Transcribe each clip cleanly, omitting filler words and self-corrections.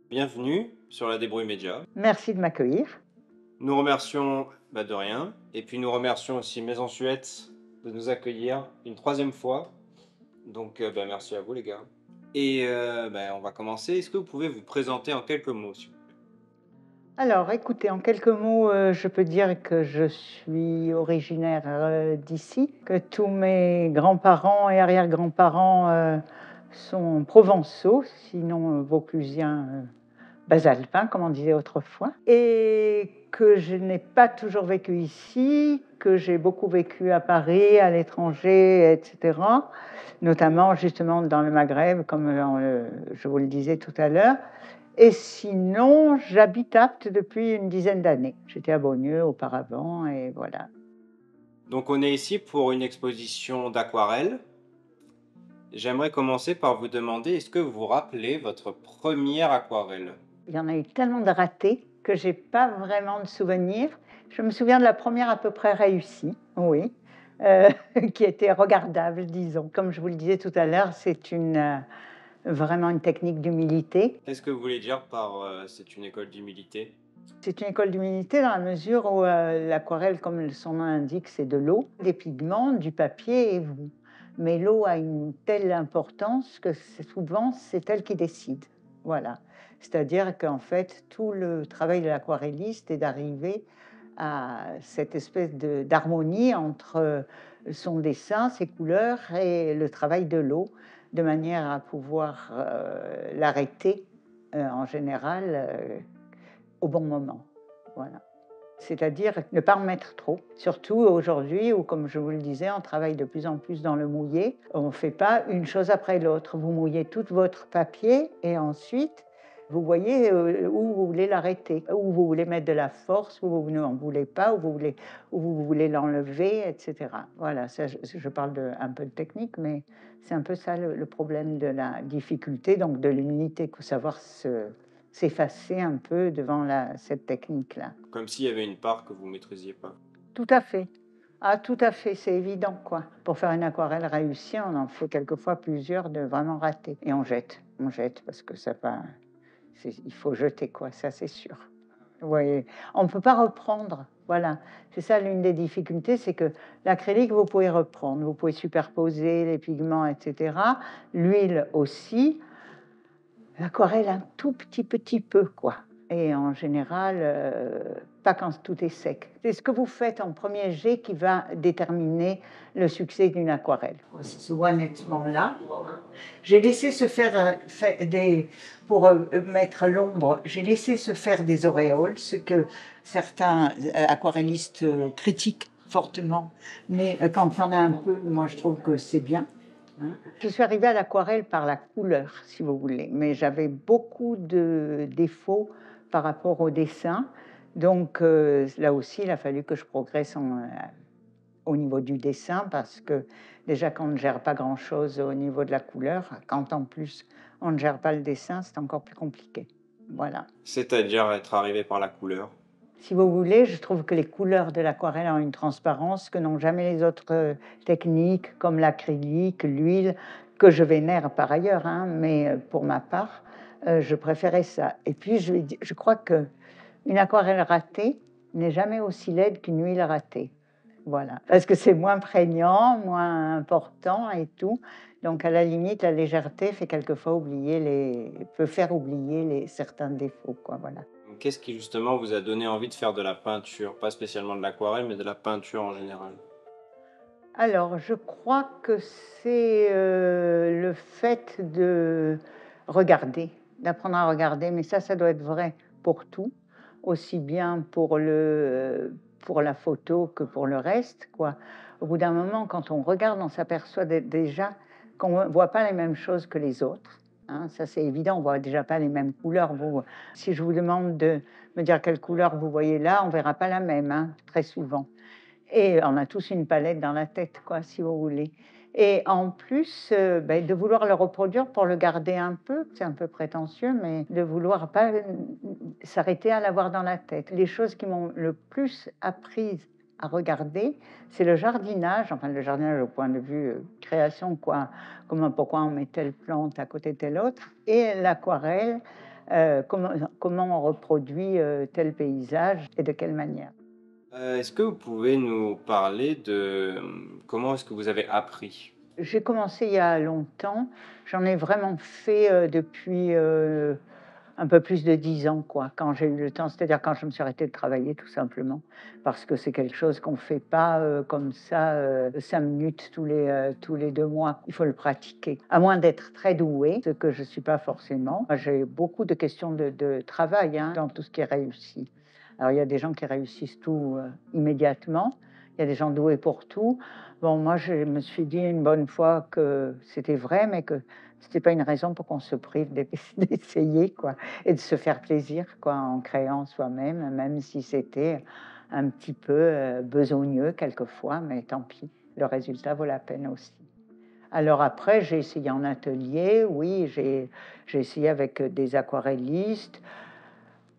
Bienvenue sur la Débrouille Média. Merci de m'accueillir. Nous remercions de rien, et puis nous remercions aussi Maison Suette de nous accueillir une troisième fois. Donc merci à vous les gars. Et on va commencer. Est-ce que vous pouvez vous présenter en quelques mots, s'il vous plaît? Alors écoutez, en quelques mots, je peux dire que je suis originaire, d'ici, que tous mes grands-parents et arrière-grands-parents, sont provençaux, sinon, vauclusiens, basalpins, comme on disait autrefois, et que je n'ai pas toujours vécu ici, que j'ai beaucoup vécu à Paris, à l'étranger, et cetera, notamment justement dans le Maghreb, comme, je vous le disais tout à l'heure. Et sinon, j'habite Apt depuis une dizaine d'années. J'étais à Beaulieu auparavant et voilà. Donc on est ici pour une exposition d'aquarelle. J'aimerais commencer par vous demander, est-ce que vous vous rappelez votre première aquarelle? Il y en a eu tellement de ratés que j'ai pas vraiment de souvenirs. Je me souviens de la première à peu près réussie, oui, heu, qui était regardable, disons. Comme je vous le disais tout à l'heure, c'est vraiment une technique d'humilité. Qu'est-ce que vous voulez dire par c'est une école d'humilité? C'est une école d'humilité dans la mesure où, l'aquarelle, comme son nom l'indique, c'est de l'eau, des pigments, du papier et vous. Mais l'eau a une telle importance que souvent, c'est elle qui décide. Voilà. C'est-à-dire qu'en fait, tout le travail de l'aquarelliste est d'arriver à cette espèce d'harmonie entre son dessin, ses couleurs et le travail de l'eau, de manière à pouvoir l'arrêter, en général, au bon moment. Voilà. C'est-à-dire ne pas en mettre trop. Surtout aujourd'hui où, comme je vous le disais, on travaille de plus en plus dans le mouillé. On ne fait pas une chose après l'autre. Vous mouillez tout votre papier et ensuite, vous voyez où vous voulez l'arrêter, où vous voulez mettre de la force, où vous n'en voulez pas, où vous voulez l'enlever, etc. Voilà, ça, je parle un peu de technique, mais c'est un peu ça le problème de la difficulté, donc de l'humilité, il faut savoir s'effacer un peu devant cette technique-là. Comme s'il y avait une part que vous maîtrisiez pas. Tout à fait. Ah, tout à fait, c'est évident, quoi. Pour faire une aquarelle réussie, on en fait quelquefois plusieurs de vraiment ratés et on jette parce que ça va il faut jeter, quoi, ça, c'est sûr. Oui, on ne peut pas reprendre, voilà. C'est ça l'une des difficultés, c'est que l'acrylique, vous pouvez reprendre, vous pouvez superposer les pigments et cetera. L'huile aussi. L'aquarelle, un tout petit peu, quoi, et en général, pas quand tout est sec. C'est ce que vous faites en premier jet qui va déterminer le succès d'une aquarelle. Ça se voit nettement là. J'ai laissé se faire, pour mettre l'ombre, j'ai laissé se faire des auréoles, ce que certains aquarellistes critiquent fortement, mais quand il y en a un peu, moi je trouve que c'est bien. Hein. Je suis arrivée à l'aquarelle par la couleur, si vous voulez, mais j'avais beaucoup de défauts par rapport au dessin. Donc là aussi, il a fallu que je progresse au niveau du dessin parce que déjà qu'on ne gère pas grand-chose au niveau de la couleur, quand en plus on ne gère pas le dessin, c'est encore plus compliqué. Voilà. C'est-à-dire être arrivé par la couleur. Si vous voulez, je trouve que les couleurs de l'aquarelle ont une transparence que n'ont jamais les autres techniques, comme l'acrylique, l'huile, que je vénère par ailleurs, hein, mais pour ma part, je préférais ça. Et puis, je crois qu'une aquarelle ratée n'est jamais aussi laide qu'une huile ratée. Voilà, parce que c'est moins prégnant, moins important et tout. Donc, à la limite, la légèreté fait quelquefois peut faire oublier certains défauts, quoi, voilà. Qu'est-ce qui justement vous a donné envie de faire de la peinture? Pas spécialement de l'aquarelle, mais de la peinture en général? Alors, je crois que c'est, le fait de regarder, d'apprendre à regarder, mais ça doit être vrai pour tout, aussi bien pour la photo que pour le reste, quoi. Au bout d'un moment, quand on regarde, on s'aperçoit déjà qu'on ne voit pas les mêmes choses que les autres, hein. Ça, c'est évident, on voit déjà pas les mêmes couleurs. Si je vous demande de me dire quelle couleur vous voyez là, on verra pas la même, hein, très souvent. Et on a tous une palette dans la tête, quoi, si vous voulez. Et en plus, de vouloir le reproduire pour le garder un peu, c'est un peu prétentieux, mais de vouloir pas, s'arrêter à l'avoir dans la tête. Les choses qui m'ont le plus apprise à regarder, c'est le jardinage, enfin le jardinage au point de vue, création, quoi. Pourquoi on met telle plante à côté de telle autre, et l'aquarelle, comment on reproduit tel paysage et de quelle manière. Est-ce que vous pouvez nous parler de, comment est-ce que vous avez appris? J'ai commencé il y a longtemps, j'en ai vraiment fait depuis un peu plus de 10 ans, quoi, quand j'ai eu le temps, c'est-à-dire quand je me suis arrêtée de travailler, tout simplement. Parce que c'est quelque chose qu'on ne fait pas comme ça, 5 minutes tous les 2 mois. Il faut le pratiquer. À moins d'être très doué, ce que je ne suis pas forcément. Moi, j'ai beaucoup de questions de travail hein, dans tout ce qui est réussi. Alors, il y a des gens qui réussissent tout immédiatement. Il y a des gens doués pour tout. Bon, moi, je me suis dit une bonne fois que c'était vrai, mais que c'était pas une raison pour qu'on se prive d'essayer, quoi, et de se faire plaisir, quoi, en créant soi-même, même si c'était un petit peu besogneux quelquefois, mais tant pis, le résultat vaut la peine aussi. Alors après, j'ai essayé en atelier, oui, j'ai essayé avec des aquarellistes.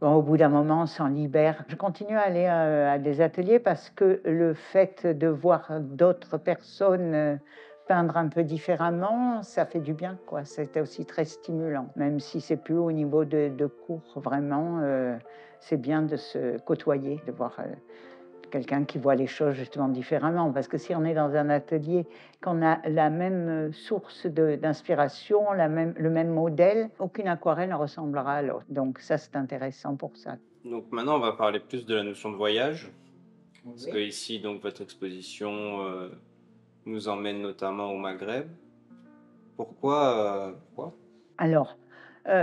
Bon, au bout d'un moment, on s'en libère. Je continue à aller à des ateliers parce que le fait de voir d'autres personnes peindre un peu différemment, ça fait du bien, quoi. C'était aussi très stimulant, même si c'est plus au niveau de cours, vraiment. C'est bien de se côtoyer, de voir quelqu'un qui voit les choses justement différemment. Parce que si on est dans un atelier, qu'on a la même source d'inspiration, le même modèle, aucune aquarelle ne ressemblera à l'autre. Donc ça, c'est intéressant pour ça. Donc maintenant, on va parler plus de la notion de voyage, parce que Oui. ici, donc, votre exposition nous emmène notamment au Maghreb. Pourquoi? Alors,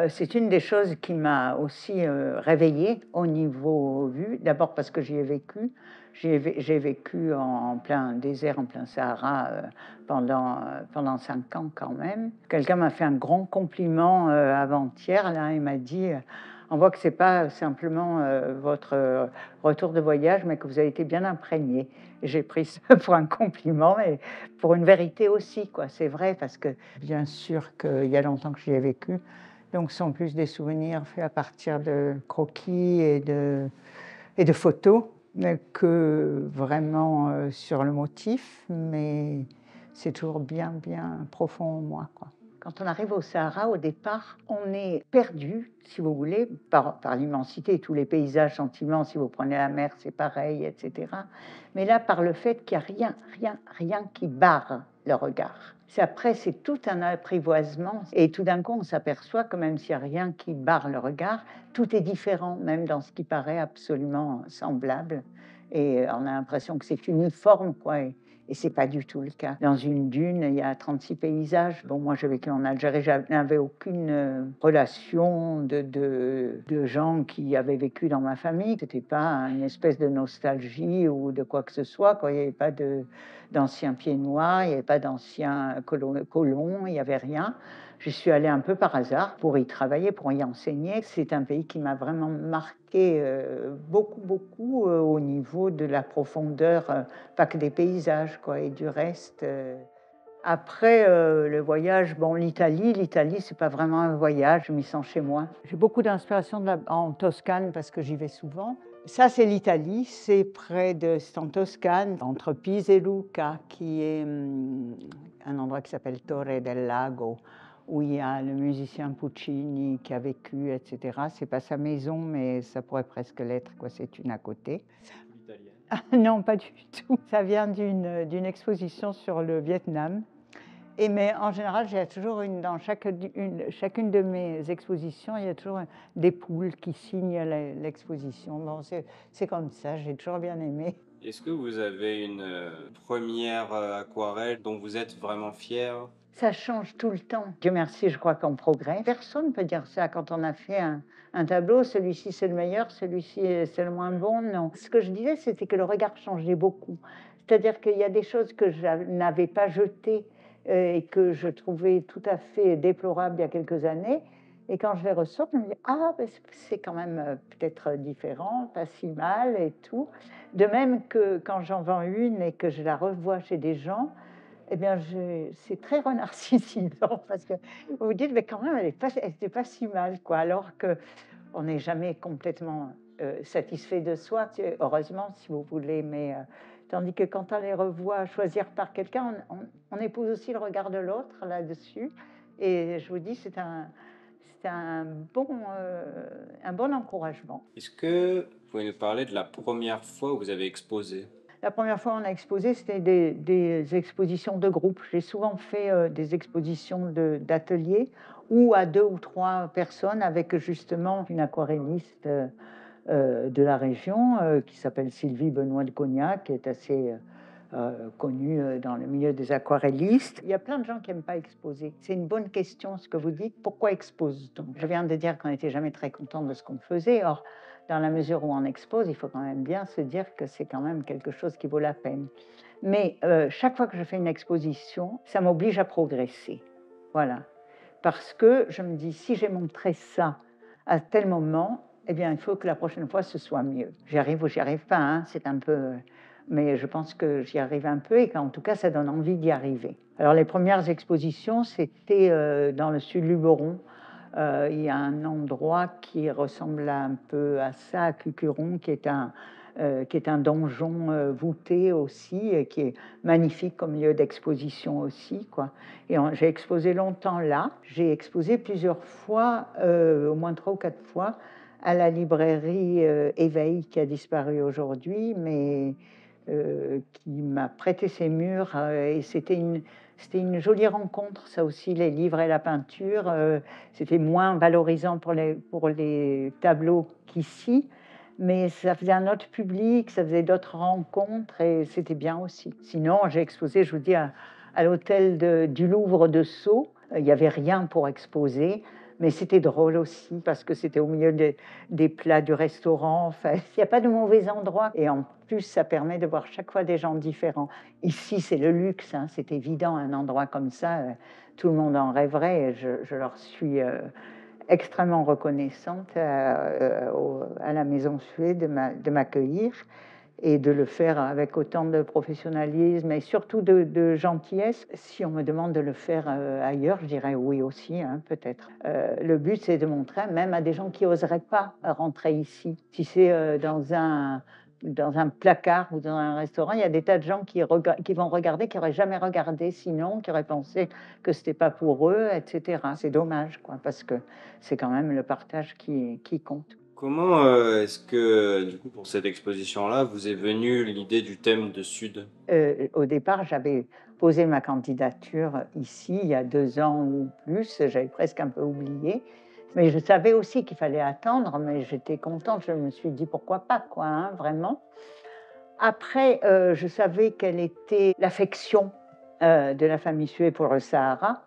c'est une des choses qui m'a aussi réveillée au niveau vue. D'abord parce que j'y ai vécu. J'ai vécu en plein désert, en plein Sahara, pendant 5 ans quand même. Quelqu'un m'a fait un grand compliment avant-hier, là, il m'a dit on voit que c'est pas simplement votre retour de voyage, mais que vous avez été bien imprégné. J'ai pris ça pour un compliment, mais pour une vérité aussi, quoi. C'est vrai, parce que bien sûr qu'il y a longtemps que j'y ai vécu, donc ce sont plus des souvenirs faits à partir de croquis et de photos que vraiment sur le motif, mais c'est toujours bien, bien profond en moi, quoi. Quand on arrive au Sahara, au départ, on est perdu, si vous voulez, par l'immensité. Tous les paysages sont immenses. Si vous prenez la mer, c'est pareil, etc. Mais là, par le fait qu'il n'y a rien, rien, rien qui barre le regard. Après, c'est tout un apprivoisement. Et tout d'un coup, on s'aperçoit que même s'il n'y a rien qui barre le regard, tout est différent, même dans ce qui paraît absolument semblable. Et on a l'impression que c'est uniforme, quoi. Et ce n'est pas du tout le cas. Dans une dune, il y a 36 paysages. Bon, moi, j'ai vécu en Algérie, je n'avais aucune relation de gens qui avaient vécu dans ma famille. Ce n'était pas une espèce de nostalgie ou de quoi que ce soit, quoi. Il n'y avait pas d'anciens pieds noirs, il n'y avait pas d'anciens colons, il n'y avait rien. Je suis allée un peu par hasard pour y travailler, pour y enseigner. C'est un pays qui m'a vraiment marqué beaucoup, beaucoup au niveau de la profondeur, pas que des paysages, quoi, et du reste. Après le voyage, bon, l'Italie, c'est pas vraiment un voyage, je m'y sens chez moi. J'ai beaucoup d'inspiration en Toscane parce que j'y vais souvent. Ça, c'est l'Italie, c'est en Toscane, entre Pise et Lucca, qui est un endroit qui s'appelle Torre del Lago, où il y a le musicien Puccini qui a vécu, etc. C'est pas sa maison, mais ça pourrait presque l'être, quoi. C'est une à côté. Non, pas du tout. Ça vient d'une exposition sur le Vietnam. Mais en général, j'ai toujours dans chacune de mes expositions, il y a toujours des poules qui signent l'exposition. Bon, c'est comme ça, j'ai toujours bien aimé. Est-ce que vous avez une première aquarelle dont vous êtes vraiment fier? Ça change tout le temps. Dieu merci, je crois qu'on progresse. Personne ne peut dire ça quand on a fait un tableau, celui-ci c'est le meilleur, celui-ci c'est le moins bon. Non. Ce que je disais, c'était que le regard changeait beaucoup. C'est-à-dire qu'il y a des choses que je n'avais pas jetées et que je trouvais tout à fait déplorables il y a quelques années. Et quand je les ressors, je me dis ah, ben, c'est quand même peut-être différent, pas si mal et tout. De même que quand j'en vends une et que je la revois chez des gens, eh bien, c'est très renarcissisant parce que vous vous dites, mais quand même, elle n'était pas si mal, quoi. Alors qu'on n'est jamais complètement satisfait de soi, heureusement, si vous voulez. Mais tandis que quand on les revoit choisir par quelqu'un, on épouse aussi le regard de l'autre là-dessus. Et je vous dis, C'était un bon encouragement. Est-ce que vous pouvez nous parler de la première fois où vous avez exposé? La première fois où on a exposé, c'était des expositions de groupe. J'ai souvent fait, des expositions d'ateliers ou à 2 ou 3 personnes avec justement une aquarelliste, de la région, qui s'appelle Sylvie Benoît de Cognac, qui est assez, connue, dans le milieu des aquarellistes. Il y a plein de gens qui n'aiment pas exposer. C'est une bonne question ce que vous dites. Pourquoi expose-t-on? Je viens de dire qu'on n'était jamais très content de ce qu'on faisait. Or, dans la mesure où on expose, il faut quand même bien se dire que c'est quand même quelque chose qui vaut la peine. Mais chaque fois que je fais une exposition, ça m'oblige à progresser. Voilà. Parce que je me dis, si j'ai montré ça à tel moment, eh bien, il faut que la prochaine fois, ce soit mieux. J'y arrive ou j'y arrive pas, hein, c'est un peu... Mais je pense que j'y arrive un peu et qu'en tout cas, ça donne envie d'y arriver. Alors, les premières expositions, c'était dans le sud Luberon. Il y a un endroit qui ressemble un peu à ça, à Cucuron, qui est un donjon voûté aussi, et qui est magnifique comme lieu d'exposition aussi, quoi. Et j'ai exposé longtemps là. J'ai exposé plusieurs fois, au moins 3 ou 4 fois, à la librairie Éveil, qui a disparu aujourd'hui, mais qui m'a prêté ses murs. Et c'était une jolie rencontre, ça aussi, les livres et la peinture. C'était moins valorisant pour les tableaux qu'ici, mais ça faisait un autre public, ça faisait d'autres rencontres et c'était bien aussi. Sinon, j'ai exposé, je vous dis, à l'hôtel du Louvre de Sceaux. Il n'y avait rien pour exposer, mais c'était drôle aussi parce que c'était au milieu des plats du restaurant. Enfin, il n'y a pas de mauvais endroit. Et en plus, ça permet de voir chaque fois des gens différents. Ici, c'est le luxe, hein, c'est évident, un endroit comme ça, tout le monde en rêverait. Et je leur suis extrêmement reconnaissante à la Maison Suée de m'accueillir et de le faire avec autant de professionnalisme et surtout de gentillesse. Si on me demande de le faire ailleurs, je dirais oui aussi, hein, peut-être. Le but, c'est de montrer même à des gens qui n'oseraient pas rentrer ici. Si c'est dans un placard ou dans un restaurant, il y a des tas de gens qui vont regarder, qui n'auraient jamais regardé sinon, qui auraient pensé que ce n'était pas pour eux, etc. C'est dommage, quoi, parce que c'est quand même le partage qui compte. Comment est-ce que, du coup, pour cette exposition-là, vous est venue l'idée du thème de Sud? Au départ, j'avais posé ma candidature ici, il y a 2 ans ou plus, j'avais presque un peu oublié. Mais je savais aussi qu'il fallait attendre, mais j'étais contente, je me suis dit: «Pourquoi pas?» quoi, hein, vraiment. Après, je savais quelle était l'affection, de la famille Sué pour le Sahara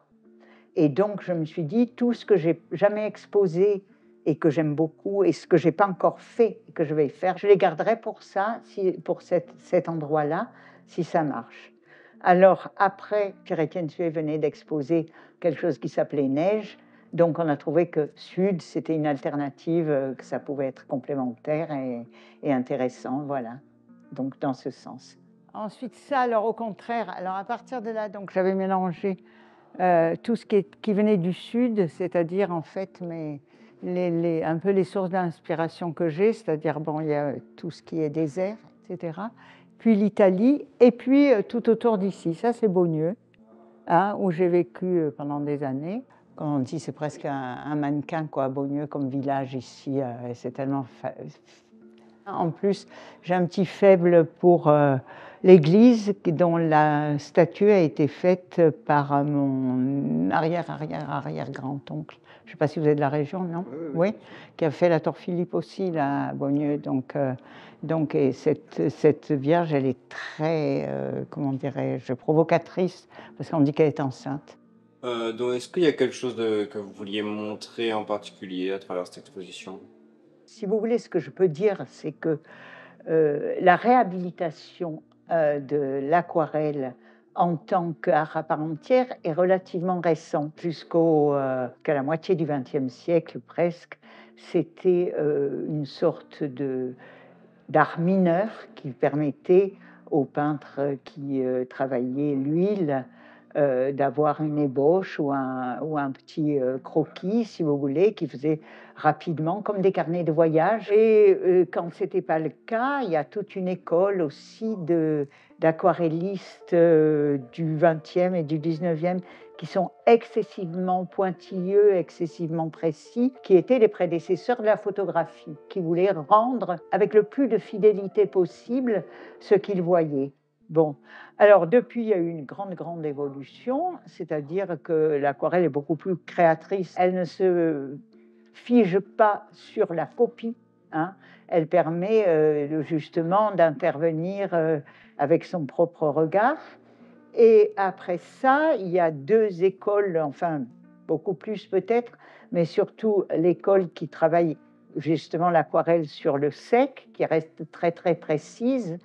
et donc je me suis dit: «Tout ce que j'ai jamais exposé et que j'aime beaucoup et ce que j'ai pas encore fait et que je vais faire, je les garderai pour ça, pour cet endroit-là, si ça marche». Alors après, Pierre-Étienne Sué venait d'exposer quelque chose qui s'appelait Neige, donc on a trouvé que Sud, c'était une alternative, que ça pouvait être complémentaire et intéressant, voilà, donc dans ce sens. Ensuite ça, alors au contraire, alors à partir de là, donc j'avais mélangé tout ce qui venait du sud, c'est-à-dire en fait un peu les sources d'inspiration que j'ai, c'est-à-dire bon, il y a tout ce qui est désert, etc. Puis l'Italie, et puis tout autour d'ici. Ça, c'est Beaugneux, hein, où j'ai vécu pendant des années. Comme on dit, c'est presque un mannequin, quoi, Beaugneux comme village ici. Et c'est tellement en plus, j'ai un petit faible pour l'église dont la statue a été faite par mon arrière-arrière-arrière-grand-oncle. Je ne sais pas si vous êtes de la région, non? Oui, qui a fait la Tour Philippe aussi, là, à Beaugneux. Donc et cette Vierge, elle est très, comment dirais-je, provocatrice, parce qu'on dit qu'elle est enceinte. Donc, est-ce qu'il y a quelque chose que vous vouliez montrer en particulier à travers cette exposition? Si vous voulez, ce que je peux dire, c'est que la réhabilitation de l'aquarelle en tant qu'art à part entière est relativement récente. Qu'à la moitié du XXe siècle presque, c'était une sorte d'art mineur qui permettait aux peintres qui travaillaient l'huile d'avoir une ébauche ou un petit croquis, si vous voulez, qui faisait rapidement, comme des carnets de voyage. Et quand ce n'était pas le cas, il y a toute une école aussi d'aquarellistes du 20e et du 19e qui sont excessivement pointilleux, excessivement précis, qui étaient les prédécesseurs de la photographie, qui voulaient rendre avec le plus de fidélité possible ce qu'ils voyaient. Bon, alors depuis, il y a eu une grande évolution, c'est-à-dire que l'aquarelle est beaucoup plus créatrice. Elle ne se fige pas sur la copie, hein. Elle permet justement d'intervenir avec son propre regard. Et après ça, il y a 2 écoles, enfin beaucoup plus peut-être, mais surtout l'école qui travaille justement l'aquarelle sur le sec, qui reste très précise,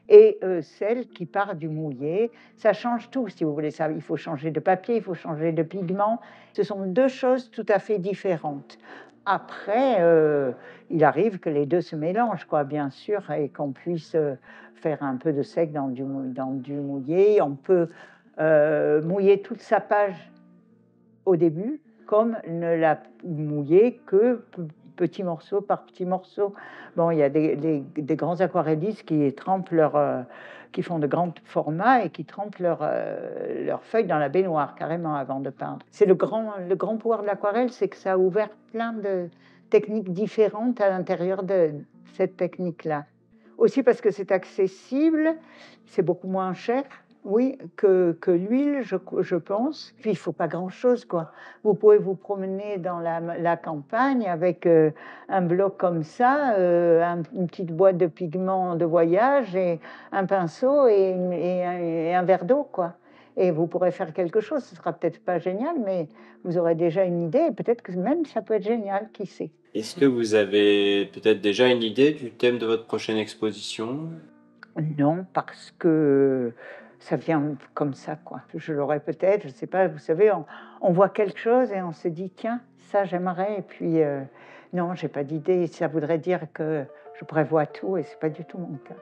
et celle qui part du mouillé. Ça change tout, si vous voulez. Ça, il faut changer de papier, il faut changer de pigment. Ce sont 2 choses tout à fait différentes. Après, il arrive que les 2 se mélangent, quoi, bien sûr, et qu'on puisse faire un peu de sec dans du mouillé. On peut mouiller toute sa page au début, comme ne la mouiller que petit morceau par petit morceau. Bon, il y a des grands aquarellistes qui trempent qui font de grands formats et qui trempent leurs feuilles dans la baignoire carrément avant de peindre. C'est le grand pouvoir de l'aquarelle, c'est que ça a ouvert plein de techniques différentes à l'intérieur de cette technique-là. Aussi parce que c'est accessible, c'est beaucoup moins cher. Oui, que l'huile, je pense. Puis il ne faut pas grand-chose, quoi. Vous pouvez vous promener dans la campagne avec un bloc comme ça, une petite boîte de pigments de voyage et un pinceau et un verre d'eau, quoi. Et vous pourrez faire quelque chose. Ce ne sera peut-être pas génial, mais vous aurez déjà une idée. Et peut-être que même ça peut être génial, qui sait. Est-ce que vous avez peut-être déjà une idée du thème de votre prochaine exposition? Non, parce que ça vient comme ça, quoi. Je l'aurais peut-être, je ne sais pas, vous savez, on voit quelque chose et on se dit: «Tiens, ça j'aimerais» et puis non, j'ai pas d'idée. Ça voudrait dire que je prévois tout et c'est pas du tout mon cas.